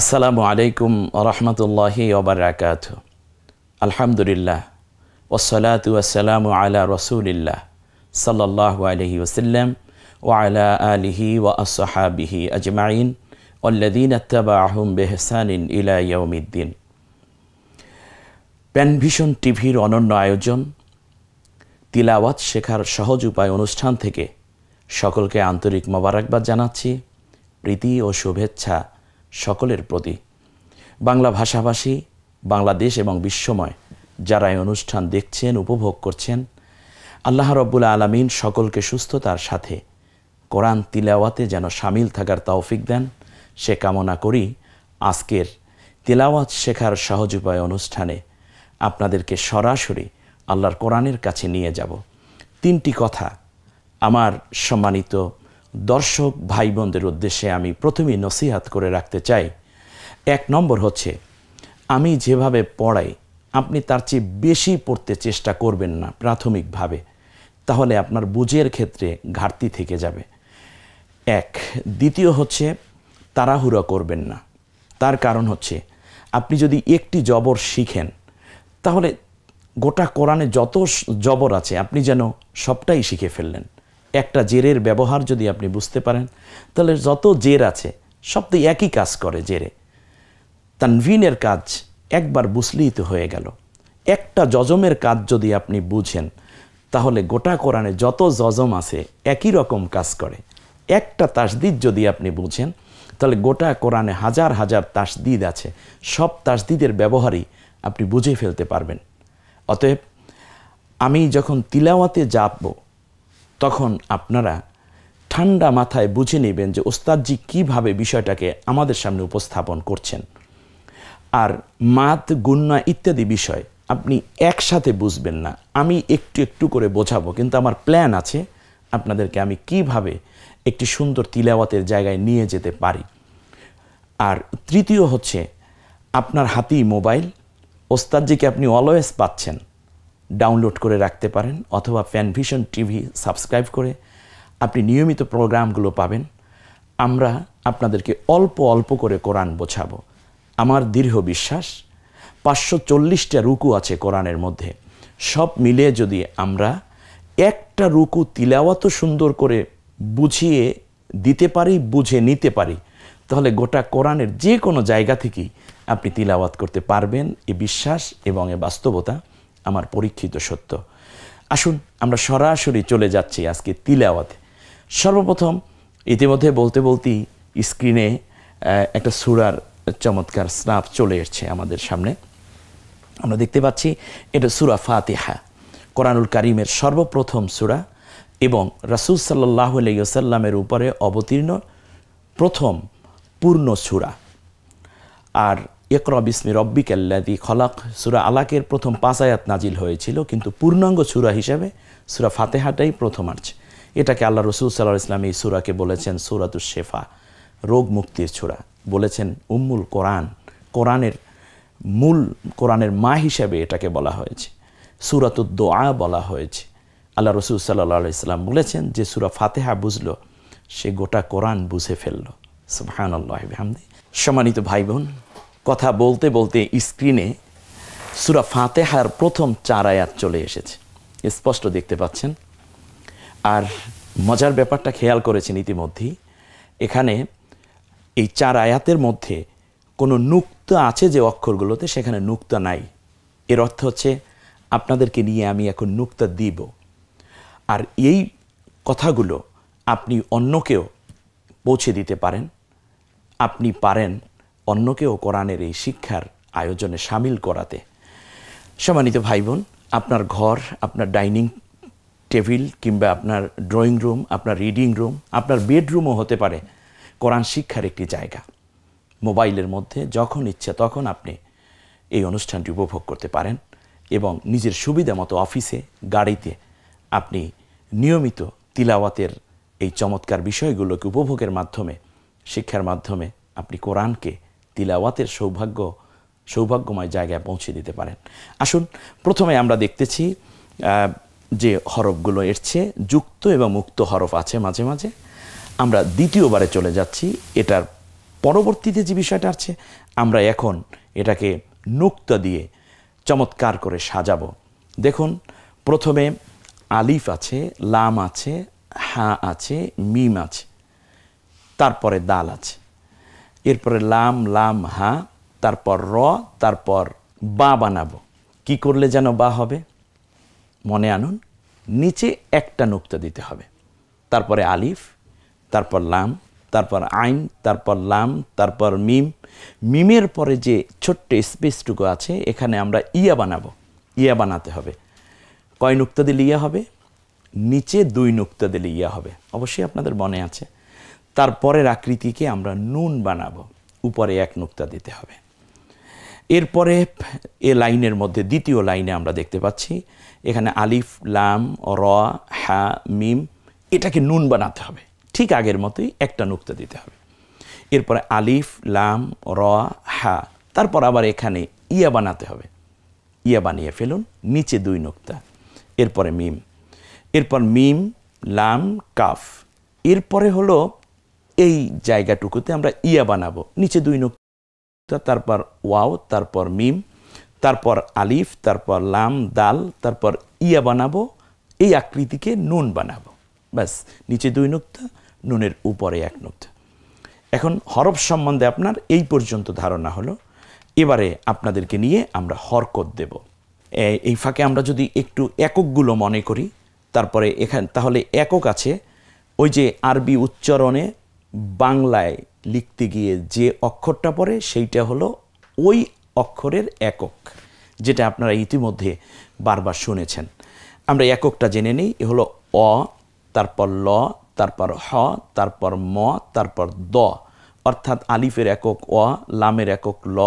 আসসালামু আলাইকুম ওরহমতুল্লাহি ওবারাকাতুহু। আলহামদুলিল্লাহ ওয়াসসালাতু ওয়াসসালামু আলা রাসূলিল্লাহ সাল্লাল্লাহু আলাইহি ওয়াসাল্লাম ওয়া আলা আলিহি ওয়া আসহাবিহি আজমাইন ওয়াল্লাযীনা ইত্তাবা'আহুম বিইহসানিন ইলা ইয়াউমিদ্দিন। প্যানভিশন টিভির অনন্য আয়োজন তিলাওয়াত শেখার সহজ উপায় অনুষ্ঠান থেকে সকলকে আন্তরিক মোবারকবাদ জানাচ্ছি, প্রীতি ও শুভেচ্ছা সকলের প্রতি। বাংলা ভাষাভাষী বাংলাদেশ এবং বিশ্বময় যারা এই অনুষ্ঠান দেখছেন, উপভোগ করছেন, আল্লাহ রব্বুল আলামিন সকলকে সুস্থতার সাথে কোরআন তিলাওয়াতে যেন শামিল থাকার তৌফিক দেন, সে কামনা করি। আজকের তিলাওয়াত শেখার সহজ উপায় অনুষ্ঠানে আপনাদেরকে সরাসরি আল্লাহর কোরআনের কাছে নিয়ে যাব। তিনটি কথা আমার সম্মানিত দর্শক ভাই বোনদের উদ্দেশ্যে আমি প্রথমেই নসিহাত করে রাখতে চাই। এক নম্বর হচ্ছে, আমি যেভাবে পড়াই আপনি তার চেয়ে বেশি পড়তে চেষ্টা করবেন না প্রাথমিকভাবে, তাহলে আপনার বুঝের ক্ষেত্রে ঘাটতি থেকে যাবে। এক। দ্বিতীয় হচ্ছে, তাড়াহুড়ো করবেন না। তার কারণ হচ্ছে, আপনি যদি একটি জবর শিখেন তাহলে গোটা কোরআনে যত জবর আছে আপনি যেন সবটাই শিখে ফেললেন। একটা জেরের ব্যবহার যদি আপনি বুঝতে পারেন তাহলে যত জের আছে সব তো একই কাজ করে। জেরে তানভিনের কাজ একবার বুঝলেই তো হয়ে গেল। একটা জজমের কাজ যদি আপনি বুঝেন তাহলে গোটা কোরআনে যত জজম আছে একই রকম কাজ করে। একটা তাসদিদ যদি আপনি বুঝেন তাহলে গোটা কোরআনে হাজার হাজার তাসদিদ আছে, সব তাসদিদের ব্যবহারই আপনি বুঝে ফেলতে পারবেন। অতএব আমি যখন তিলাওয়াতে যাব তখন আপনারা ঠান্ডা মাথায় বুঝে নেবেন যে ওস্তাদজি কীভাবে বিষয়টাকে আমাদের সামনে উপস্থাপন করছেন। আর মাত, গুন্না ইত্যাদি বিষয় আপনি একসাথে বুঝবেন না, আমি একটু একটু করে বোঝাবো, কিন্তু আমার প্ল্যান আছে আপনাদেরকে আমি কিভাবে একটি সুন্দর তিলাওয়াতের জায়গায় নিয়ে যেতে পারি। আর তৃতীয় হচ্ছে, আপনার হাতেই মোবাইল, ওস্তাদজিকে আপনি অলওয়েজ পাচ্ছেন, ডাউনলোড করে রাখতে পারেন, অথবা প্যানভিশন টিভি সাবস্ক্রাইব করে আপনি নিয়মিত প্রোগ্রামগুলো পাবেন। আমরা আপনাদেরকে অল্প অল্প করে কোরআন বোঝাবো। আমার দৃঢ় বিশ্বাস 540টা রুকু আছে কোরআনের মধ্যে, সব মিলিয়ে যদি আমরা একটা রুকু তিলাওয়াত সুন্দর করে বুঝিয়ে দিতে পারি, বুঝে নিতে পারি, তাহলে গোটা কোরআনের যে কোনো জায়গা থেকেই আপনি তিলাওয়াত করতে পারবেন। এই বিশ্বাস এবং এ বাস্তবতা আমার পরীক্ষিত সত্য। আসুন আমরা সরাসরি চলে যাচ্ছি আজকে তিলাওয়াতে। সর্বপ্রথম ইতিমধ্যে বলতে বলতেই স্ক্রিনে একটা সূরার চমৎকার স্নাপ চলে এসেছে আমাদের সামনে। আমরা দেখতে পাচ্ছি এটা সূরা ফাতিহা, কোরআনুল কারীমের সর্বপ্রথম সূরা এবং রাসূল সাল্লাল্লাহু আলাইহি ওয়াসাল্লামের উপরে অবতীর্ণ প্রথম পূর্ণ সূরা। আর ইকরা বিসমি রব্বিকাল্লাযী খলাক সূরা আলাকের প্রথম 5 আয়াত নাজিল হয়েছিল, কিন্তু পূর্ণাঙ্গ সূরা হিসেবে সূরা ফাতিহাটাই প্রথম আসছে। এটাকে আল্লাহ রাসূল সাল্লাল্লাহু আলাইহি ওয়াসাল্লাম এই সূরাকে বলেছেন সূরাতুশ শিফা, রোগ মুক্তির সূরা, বলেছেন উম্মুল কোরআন, কোরআনের মূল, কোরআনের মা হিসেবে এটাকে বলা হয়েছে। সূরাতুদ দোয়া বলা হয়েছে। আল্লাহ রাসূল সাল্লাল্লাহু আলাইহি ওয়াসাল্লাম বলেছেন যে সূরা ফাতিহা বুঝলো সে গোটা কোরআন বুঝে ফেললো। সুবহানাল্লাহি ওয়া বিহামদিহি। সম্মানিত ভাই বোন, কথা বলতে বলতে স্ক্রিনে সূরা ফাতিহার প্রথম 4 আয়াত চলে এসেছে, স্পষ্ট দেখতে পাচ্ছেন। আর মজার ব্যাপারটা খেয়াল করেছেন ইতিমধ্যেই, এখানে এই 4 আয়াতের মধ্যে কোনো নুক্তা আছে যে অক্ষরগুলোতে, সেখানে নুক্তা নাই। এর অর্থ হচ্ছে আপনাদেরকে নিয়ে আমি এখন নুক্তা দিব। আর এই কথাগুলো আপনি অন্যকেও পৌঁছে দিতে পারেন, আপনি পারেন অন্যকেও কোরআনের এই শিক্ষার আয়োজনে শামিল করাতে। সম্মানিত ভাই বোন, আপনার ঘর, আপনার ডাইনিং টেবিল কিংবা আপনার ড্রয়িং রুম, আপনার রিডিং রুম, আপনার বেডরুমও হতে পারে কোরআন শিক্ষার একটি জায়গা। মোবাইলের মধ্যে যখন ইচ্ছা তখন আপনি এই অনুষ্ঠানটি উপভোগ করতে পারেন এবং নিজের সুবিধা মতো অফিসে, গাড়িতে আপনি নিয়মিত তিলাওয়াতের এই চমৎকার বিষয়গুলোকে উপভোগের মাধ্যমে, শিক্ষার মাধ্যমে আপনি কোরআনকে তিলাওয়াতের সৌভাগ্যময় জায়গায় পৌঁছে দিতে পারেন। আসুন প্রথমে আমরা দেখতেছি যে হরফগুলো এসছে, যুক্ত এবং মুক্ত হরফ আছে মাঝে মাঝে। আমরা দ্বিতীয়বারে চলে যাচ্ছি, এটার পরবর্তীতে যে বিষয়টা আছে, আমরা এখন এটাকে নুক্তা দিয়ে চমৎকার করে সাজাবো। দেখুন, প্রথমে আলিফ আছে, লাম আছে, হা আছে, মিম আছে, তারপরে দাল আছে, এরপরে লাম লাম হা, তারপর র, তারপর বা বানাবো। কি করলে যেন বা হবে মনে আনুন, নিচে একটা নুক্তা দিতে হবে, তারপরে আলিফ, তারপর লাম, তারপর আইন, তারপর লাম, তারপর মিম। মিমের পরে যে ছোট্ট স্পেসটুকু আছে এখানে আমরা ইয়া বানাবো। ইয়া বানাতে হবে। কয় নুক্তা দিলে ইয়া হবে? নিচে 2 নুক্তা দিলে ইয়া হবে, অবশ্যই আপনাদের মনে আছে। তারপরের আকৃতিকে আমরা নুন বানাবো, উপরে 1 নুক্তা দিতে হবে। এরপরে এ লাইনের মধ্যে দ্বিতীয় লাইনে আমরা দেখতে পাচ্ছি এখানে আলিফ লাম র হা মিম, এটাকে নুন বানাতে হবে, ঠিক আগের মতোই একটা নুক্তা দিতে হবে। এরপরে আলিফ লাম র হা, তারপর আবার এখানে ইয়া বানাতে হবে। ইয়া বানিয়ে ফেলুন, নিচে 2 নুক্তা। এরপরে মিম, এরপর মিম লাম কাফ, এরপরে হলো এই জায়গাটুকুতে আমরা ইয়া বানাবো, নিচে 2 নুক্তা, তারপর ওয়াও, তারপর মিম, তারপর আলিফ, তারপর লাম দাল, তারপর ইয়া বানাবো, এই আকৃতিকে নুন বানাবো। ব্যাস, নিচে 2 নুক্তা, নুনের উপরে 1 নুক্তা। এখন হরফ সম্বন্ধে আপনার এই পর্যন্ত ধারণা হলো। এবারে আপনাদেরকে নিয়ে আমরা হরকত দেব। এই ফাঁকে আমরা যদি একটু এককগুলো মনে করি, তারপরে এখানে তাহলে একক আছে ওই যে আরবি উচ্চারণে বাংলায় লিখতে গিয়ে যে অক্ষরটা পড়ে সেইটা হলো ওই অক্ষরের একক, যেটা আপনারা ইতিমধ্যে বারবার শুনেছেন। আমরা এককটা জেনে নিই। এ হলো অ, তারপর ল, তারপর হ, তারপর ম, তারপর দ, অর্থাৎ আলিফের একক অ, লামের একক ল,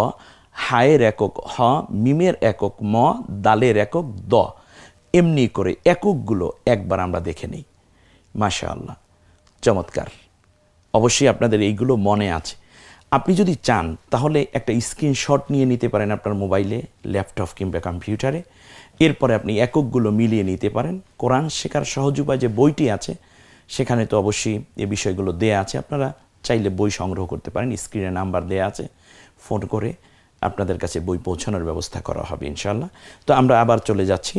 হায়ের একক হ, মিমের একক ম, দালের একক দ। এমনি করে এককগুলো একবার আমরা দেখে নিই। মাশাআল্লাহ, চমৎকার। অবশ্যই আপনাদের এইগুলো মনে আছে। আপনি যদি চান তাহলে একটা স্ক্রিনশট নিয়ে নিতে পারেন আপনার মোবাইলে, ল্যাপটপ কিংবা কম্পিউটারে। এরপরে আপনি এককগুলো মিলিয়ে নিতে পারেন। কোরআন শেখার সহজ উপায় যে বইটি আছে সেখানে তো অবশ্যই এই বিষয়গুলো দেয়া আছে, আপনারা চাইলে বই সংগ্রহ করতে পারেন। স্ক্রিনে নাম্বার দেয়া আছে, ফোন করে আপনাদের কাছে বই পৌঁছানোর ব্যবস্থা করা হবে ইনশাআল্লাহ। তো আমরা আবার চলে যাচ্ছি।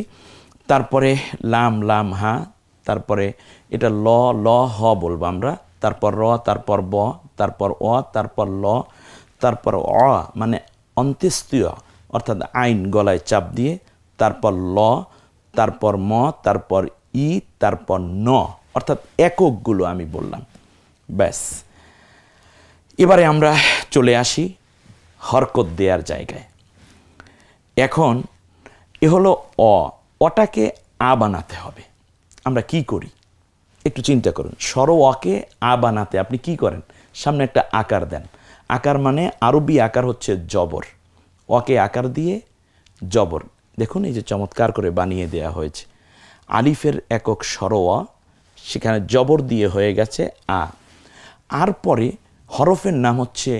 তারপরে লাম লাম হা, তারপরে এটা ল ল হ বলবো আমরা, তারপর র, তারপর ব, তারপর অ, তারপর ল, তারপর অ মানে অন্ত্যেষ্টিয় অর্থাৎ আইন গলায় চাপ দিয়ে, তারপর ল, তারপর ম, তারপর ই, তারপর ন, অর্থাৎ এককগুলো আমি বললাম। ব্যাস, এবারে আমরা চলে আসি হরকত দেওয়ার জায়গায়। এখন এ হলো অ, অটাকে আ বানাতে হবে। আমরা কি করি একটু চিন্তা করুন। স্বর অকে আ বানাতে আপনি কি করেন? সামনে একটা আকার দেন। আকার মানে আরবি আকার হচ্ছে জবর। অকে আকার দিয়ে জবর, দেখুন এই যে চমৎকার করে বানিয়ে দেয়া হয়েছে। আলিফের একক স্বর অ, সেখানে জবর দিয়ে হয়ে গেছে আ। আর পরে হরফের নাম হচ্ছে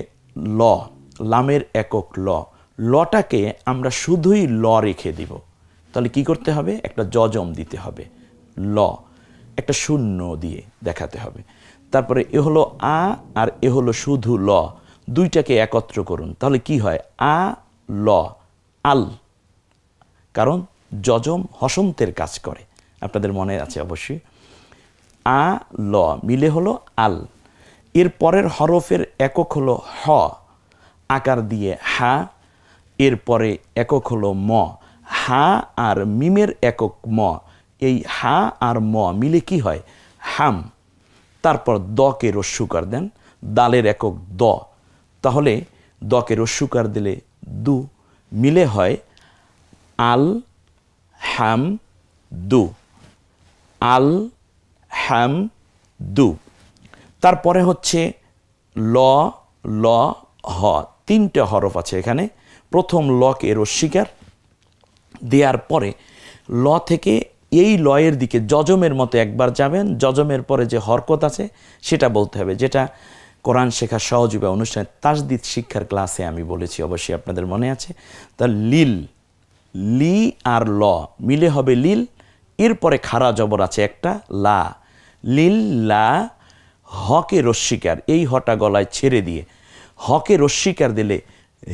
ল, লামের একক ল। লটাকে আমরা শুধুই ল রেখে দিব। তাহলে কি করতে হবে? একটা যজম দিতে হবে, ল, একটা শূন্য দিয়ে দেখাতে হবে। তারপরে এ হলো আ আর এ হলো শুধু ল, দুইটাকে একত্র করুন, তাহলে কি হয়? আ ল, আল। কারণ যজম হসন্তের কাজ করে, আপনাদের মনে আছে অবশ্যই। আ ল মিলে হলো আল। এর পরের হরফের একক হলো হ, আকার দিয়ে হা। এরপরে একক হলো ম, হা আর মিমের একক ম। এই হা আর ম মিলে কি হয়? হাম। তারপর দকে রস্যুকার দেন, দালের একক দ, তাহলে দকে রস্যুকার দিলে দু, মিলে হয় আল হাম দু, আল হাম দু। তারপরে হচ্ছে ল ল হ, 3টে হরফ আছে এখানে। প্রথম লকে রস্যিকার দেওয়ার পরে ল থেকে এই লয়ের দিকে যজমের মতো একবার যাবেন। যজমের পরে যে হরকত আছে সেটা বলতে হবে, যেটা কোরআন শেখার সহজ উপায় অনুষ্ঠানে তাজদিদ শিক্ষার ক্লাসে আমি বলেছি, অবশ্যই আপনাদের মনে আছে। তা লিল, লি আর ল মিলে হবে লিল। এরপরে খাড়া জবর আছে একটা, লা, লিল লা, হকে রস্যিকার, এই হটা গলায় ছেড়ে দিয়ে হকে রস্বীকার দিলে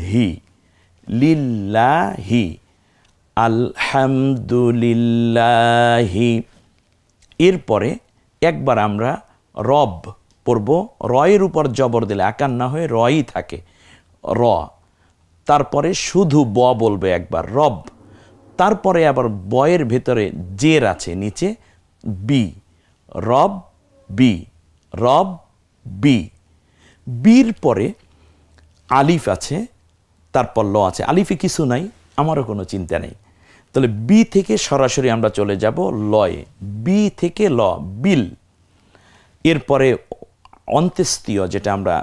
হি, লিল্লাহি, আলহামদুলিল্লাহি। এরপরে একবার আমরা রব পড়ব, রয়ের উপর জবর দিলে আকার না হয়ে রই থাকে, র। তারপরে শুধু ব বলবে একবার, রব। তারপরে আবার বয়ের ভেতরে জের আছে নিচে, বি, রব বি, রব বি। বির পরে আলিফ আছে, তারপর ল আছে। আলিফে কিছু নাই, আমারও কোনো চিন্তা নেই। তাহলে বি থেকে সরাসরি আমরা চলে যাব লয়ে, বি থেকে ল, বিল। এরপরে অন্ত্যেস্তীয়, যেটা আমরা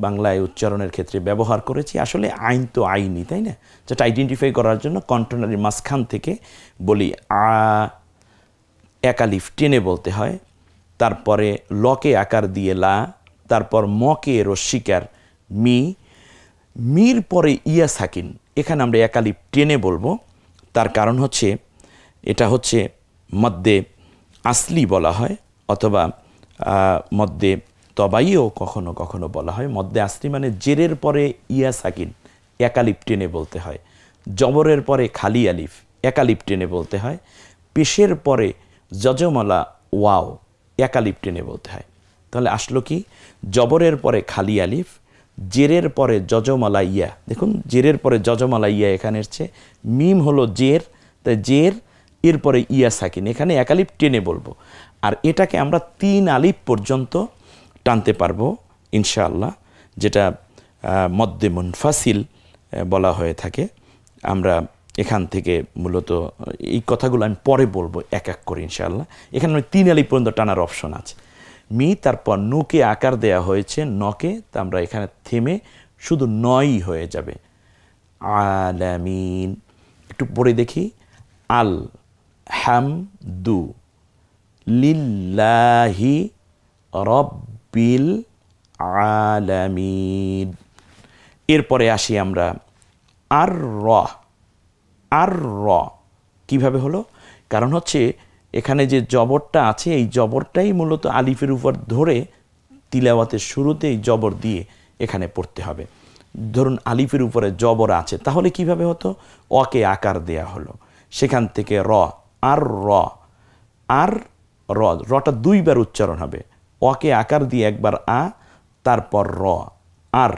বাংলায় উচ্চারণের ক্ষেত্রে ব্যবহার করেছি, আসলে আইন তো আইনই, তাই না? যেটা আইডেন্টিফাই করার জন্য কন্ট্রোনারির মাঝখান থেকে বলি আ, এক আলিফ টেনে বলতে হয়। তারপরে লকে আকার দিয়ে লা, তারপর মকে রস্বীকার মি, মির পরে ইয়া সাকিন। এখানে আমরা এক আলিফ টেনে বলবো, তার কারণ হচ্ছে এটা হচ্ছে মদ্দে আসলি বলা হয়, অথবা মদ্দে তবাইও কখনো কখনো বলা হয়। মদ্দে আসলি মানে জেরের পরে ইয়া সাকিন, এক আলিফ টেনে বলতে হয়। জবরের পরে খালি আলিফ, এক আলিফ টেনে বলতে হয়। পেশের পরে যজমলা ওয়াও, এক আলিফ টেনে বলতে হয়। তাহলে আসলো কি, জবরের পরে খালি আলিফ, জেরের পরে যজমলা ইয়া। দেখুন, জেরের পরে যজমলা ইয়া এখানে এসছে, মিম হলো জের, তাই জের, এরপরে ইয়া সাকিন, এখানে এক আলিফ টেনে বলবো। আর এটাকে আমরা 3 আলিফ পর্যন্ত টানতে পারবো ইনশাআল্লাহ, যেটা মদ্দে মুনফাসিল বলা হয়ে থাকে। আমরা এখান থেকে মূলত এই কথাগুলো আমি পরে বলবো এক এক করে ইনশাআল্লাহ। এখানে 3 আলিফ পর্যন্ত টানার অপশন আছে। মি, তারপর নুকে আকার দেয়া হয়েছে নকে, তা আমরা এখানে থেমে শুধু নই হয়ে যাবে, আলামিন। একটু পরে দেখি, আল হামদু লিল্লাহি রব্বিল আলামিন। এরপরে আসি আমরা আর র। আর র কীভাবে হলো? কারণ হচ্ছে এখানে যে জবরটা আছে, এই জবরটাই মূলত আলিফের উপর ধরে তিলাওয়াতের শুরুতে এই জবর দিয়ে এখানে পড়তে হবে। ধরুন আলিফের উপরে জবর আছে, তাহলে কিভাবে হতো? অকে আকার দেয়া হলো, সেখান থেকে র, আর র, আর র, রটা 2 বার উচ্চারণ হবে। অকে আকার দিয়ে একবার আ, তারপর র, আর,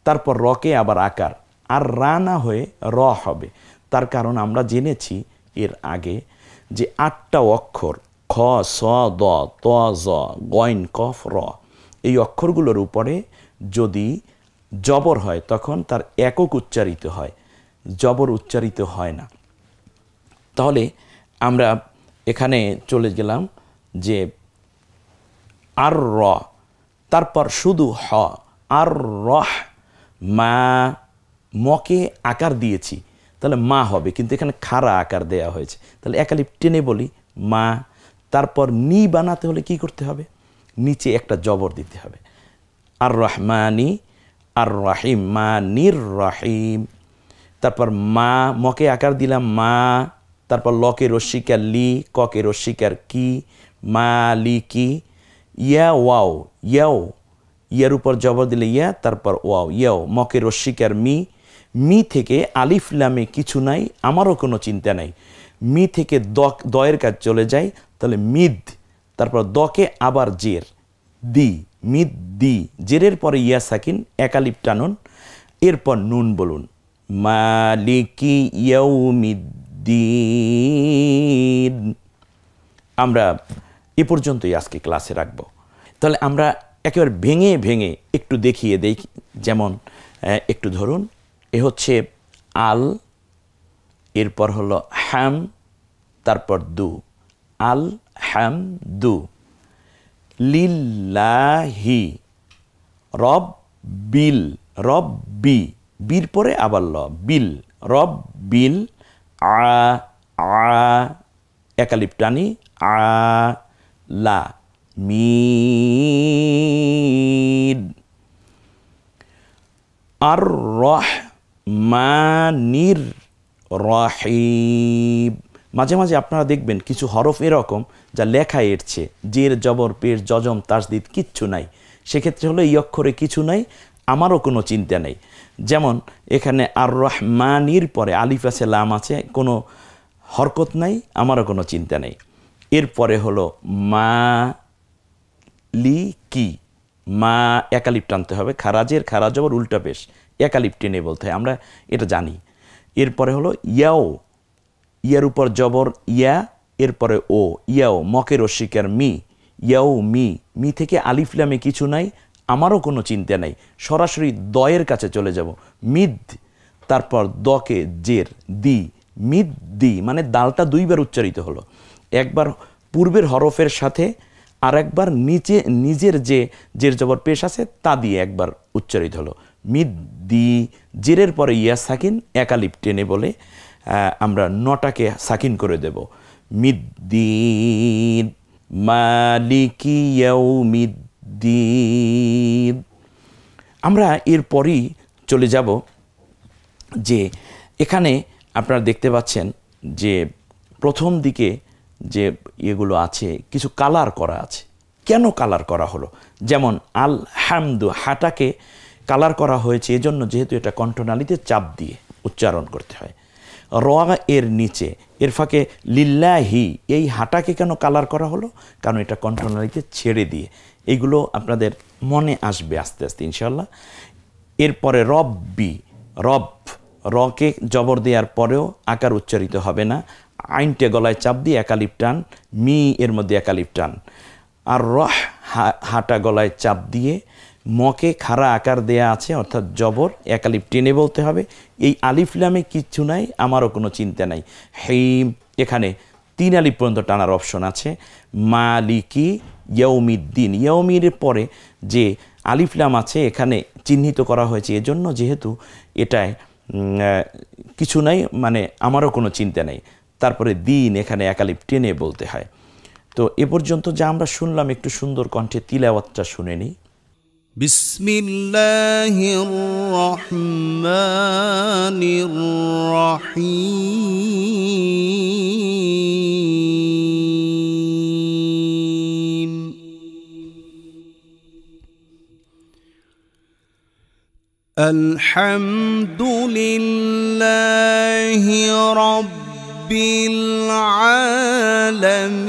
তারপর রকে আবার আকার, আর রা না হয়ে র হবে। তার কারণ আমরা জেনেছি এর আগে যে 8টা অক্ষর খ, স, দ, ত, জ, গইন, কফ, র, এই অক্ষরগুলোর উপরে যদি জবর হয় তখন তার একক উচ্চারিত হয়, জবর উচ্চারিত হয় না। তাহলে আমরা এখানে চলে গেলাম যে আর র, তারপর শুধু হ, আর রহ মা, মকে আকার দিয়েছি, তাহলে মা হবে, কিন্তু এখানে খাড়া আকার দেয়া হয়েছে, তাহলে এক আলিফ টেনে বলি মা। তারপর নি বানাতে হলে কি করতে হবে? নিচে একটা জবর দিতে হবে, আর রহমানি, আর রাহিম, মা নির রাহিম। তারপর মা, মকে আকার দিলাম মা, তারপর লকে রস্বীকার লি, ককে রস্বীকার কি, মালিকি। ইয়া ওয়াও, ইয়াও, ইয়ার উপর জবর দিলে ইয়া, তারপর ওয়াও, ইয়াও, মকে রস্বীকার মি, মি থেকে আলিফ লামে কিছু নাই, আমারও কোনো চিন্তা নাই। মি থেকে দয়ের কাজ চলে যায়, তাহলে মিদ, তারপর দকে আবার জের, দি, মিদ দি, জেরের পরে ইয়া সাকিন, এক আলিফ টানুন, এরপর নুন বলুন, মালিকি ইয়াউমিদ্দিন। আমরা এ পর্যন্তই আজকে ক্লাসে রাখব। তাহলে আমরা একেবারে ভেঙে ভেঙে একটু দেখিয়ে দেই। যেমন একটু ধরুন, এ হচ্ছে আল, এরপর হলো হ্যাম, তারপর দু, আল হ্যাম দু, লিল্লাহি, রব বিল, রব বি, বির পরে আবার ল, বিল, রব বিল, আ, আ, একালিপ টানি, আ, লা, মিন, আর রহমানির রহিম। মাঝে মাঝে আপনারা দেখবেন কিছু হরফ এরকম যা লেখা এরছে, জের, জবর, পেশ, জজম, তাসদিদ কিচ্ছু নাই, সেক্ষেত্রে হলো এই অক্ষরে কিছু নাই, আমারও কোনো চিন্তা নেই। যেমন এখানে আর রহমানির পরে আলিফ আছে, লাম আছে, কোনো হরকত নাই, আমারও কোনো চিন্তা নেই। এরপরে হলো মালিকি, মা একালিপ টানতে হবে, খারাজের খারাজ জবর উল্টা পেশ, একালিপ টেনে বলতে হয়, আমরা এটা জানি। এরপরে হলো ইয়াও, ইয়ার উপর জবর ইয়া, এরপরে ও, ইয়াও মকের অস্বীকার মি, ইয়াও মি, মি থেকে আলিফ লামে কিছু নাই, আমারও কোনো চিন্তা নাই, সরাসরি দয়ের কাছে চলে যাব। মিদ, তারপর দকে জের দি, মিদ দি, মানে দালটা দুইবার উচ্চারিত হলো, একবার পূর্বের হরফের সাথে আর একবার নিচে নিজের যে জের জবর পেশ আছে তা দিয়ে একবার উচ্চারিত হলো। মিদ দি, জেরের পরে ইয়া সাকিন একালিপ টেনে বলে আমরা নটাকে সাকিন করে দেব। মিদ্দিন, মালিকি ইয়াউমিদ্দিন। আমরা এরপরই চলে যাব যে এখানে আপনারা দেখতে পাচ্ছেন যে প্রথম দিকে যে এগুলো আছে কিছু কালার করা আছে। কেন কালার করা হলো? যেমন আল হামদু, হাটাকে কালার করা হয়েছে এজন্য যেহেতু এটা কণ্ঠনালীতে চাপ দিয়ে উচ্চারণ করতে হয়। র এর নিচে এর ফাঁকে লিল্লাহি, এই হাটাকে কেন কালার করা হলো? কারণ এটা কণ্ঠনালীতে ছেড়ে দিয়ে। এইগুলো আপনাদের মনে আসবে আস্তে আস্তে ইনশাল্লাহ। এরপরে রব্বি, রব, রকে জবর দেওয়ার পরেও আকার উচ্চারিত হবে না, আইনটে গলায় চাপ দিয়ে একালিপ টান, মি এর মধ্যে একালিপ টান। আর রহ, হাটা গলায় চাপ দিয়ে মকে খাড়া আকার দেয়া আছে অর্থাৎ জবর, একালিপ টেনে বলতে হবে। এই আলিফ লামে কিচ্ছু নাই, আমারও কোনো চিন্তা নাই। হেইম, এখানে 3 আলিফ পর্যন্ত টানার অপশন আছে। মালিকি ইয়াউমিদ্দিন, ইয়াউমির পরে যে আলিফ লাম আছে এখানে চিহ্নিত করা হয়েছে এজন্য যেহেতু এটায় কিছু নাই, মানে আমারও কোনো চিন্তা নেই। তারপরে দিন, এখানে একালিপ টেনে বলতে হয়। তো এ পর্যন্ত যা আমরা শুনলাম একটু সুন্দর কণ্ঠে তিলাওয়াতটা শুনে নিই। বিসমিল্লাহির রহমানির রহিম। আলহামদুলিল্লাহি রাব্বিল আলামিন।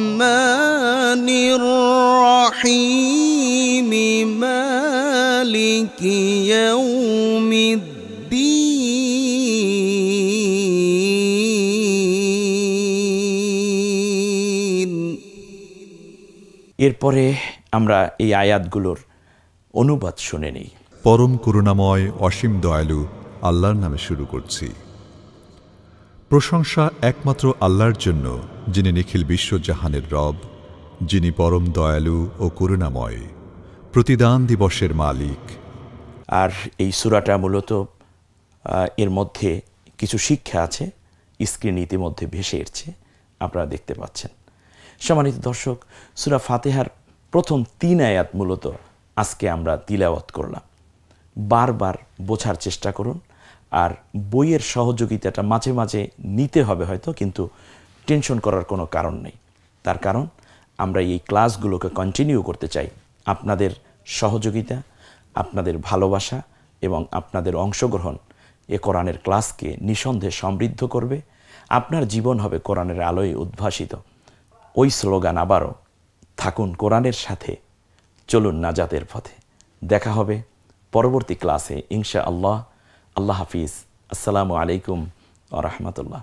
আর-রহমানির রহিম, মালিকি ইয়াউমিদ্দিন। এরপরে আমরা এই আয়াতগুলোর অনুবাদ শুনে নিই। পরম করুণাময় অসীম দয়ালু আল্লাহর নামে শুরু করছি। প্রশংসা একমাত্র আল্লাহর জন্য, যিনি নিখিল বিশ্বজাহানের রব, যিনি পরম দয়ালু ও করুণাময়, প্রতিদান দিবসের মালিক। আর এই সূরাটা মূলত এর মধ্যে কিছু শিক্ষা আছে, স্ক্রিন ইতিমধ্যে ভেসে এসেছে, আপনারা দেখতে পাচ্ছেন। সম্মানিত দর্শক, সূরা ফাতিহার প্রথম 3 আয়াত মূলত আজকে আমরা তিলাওয়াত করলাম। বারবার বোঝার চেষ্টা করুন, আর বইয়ের সহযোগিতাটা মাঝে মাঝে নিতে হবে হয়তো, কিন্তু টেনশন করার কোনো কারণ নেই। তার কারণ আমরা এই ক্লাসগুলোকে কন্টিনিউ করতে চাই। আপনাদের সহযোগিতা, আপনাদের ভালোবাসা এবং আপনাদের অংশগ্রহণ এ কোরআনের ক্লাসকে নিঃসন্দেহে সমৃদ্ধ করবে। আপনার জীবন হবে কোরআনের আলোয় উদ্ভাসিত। ওই স্লোগান আবারও, থাকুন কোরআনের সাথে, চলুন নাজাতের পথে। দেখা হবে পরবর্তী ক্লাসে ইনশাআল্লাহ। আল্লাহ হাফিজ। আসসালামু আলাইকুম ওয়া রাহমাতুল্লাহ।